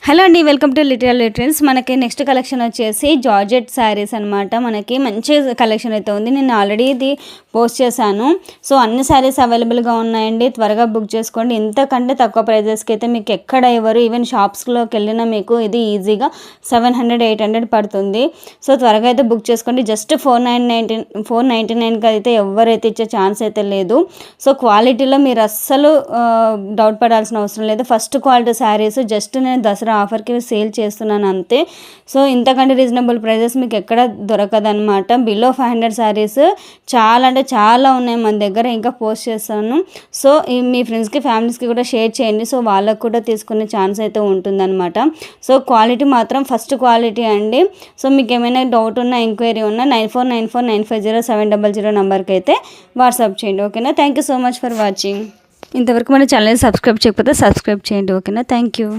Hello అండి, welcome to little trends. మనకి next collection వచ్చేసి జార్జెట్ శారీస్ అనమాట. మనకి మంచి కలెక్షన్ అయితే ఉంది. నేను ఆల్రెడీ ఇది పోస్ట్ చేశాను. సో అన్ని శారీస్ అవైలబుల్గా ఉన్నాయండి, త్వరగా బుక్ చేసుకోండి. ఇంతకంటే తక్కువ ప్రైజెస్కి అయితే మీకు ఎక్కడ ఇవ్వరు. ఈవెన్ షాప్స్లోకి వెళ్ళినా మీకు ఇది ఈజీగా 700-800 పడుతుంది. సో త్వరగా అయితే బుక్ చేసుకోండి. జస్ట్ 499కి అయితే ఎవరైతే ఇచ్చే ఛాన్స్ అయితే లేదు. సో క్వాలిటీలో మీరు అస్సలు డౌట్ పడాల్సిన అవసరం లేదు. ఫస్ట్ క్వాలిటీ శారీస్ జస్ట్ నేను దసరా ఆఫర్కి సేల్ చేస్తున్నాను అంతే. సో ఇంతకంటే రీజనబుల్ ప్రైజెస్ మీకు ఎక్కడ దొరకదనమాట. బిలో 500 శారీస్ చాలా అంటే చాలా ఉన్నాయి మన దగ్గర, ఇంకా పోస్ట్ చేస్తాను. సో మీ ఫ్రెండ్స్కి ఫ్యామిలీస్కి కూడా షేర్ చేయండి. సో వాళ్ళకు కూడా తీసుకునే ఛాన్స్ అయితే ఉంటుందన్నమాట. సో క్వాలిటీ మాత్రం ఫస్ట్ క్వాలిటీ అండి. సో మీకు ఏమైనా డౌట్ ఉన్నా, ఎంక్వైరీ ఉన్నా 9494950700 నెంబర్కి అయితే వాట్సాప్ చేయండి. ఓకేనా? Thank you so much for watching. ఇంతవరకు మన ఛానల్ని సబ్స్క్రైబ్ చేయకపోతే సబ్స్క్రైబ్ చేయండి. ఓకేనా? Thank you.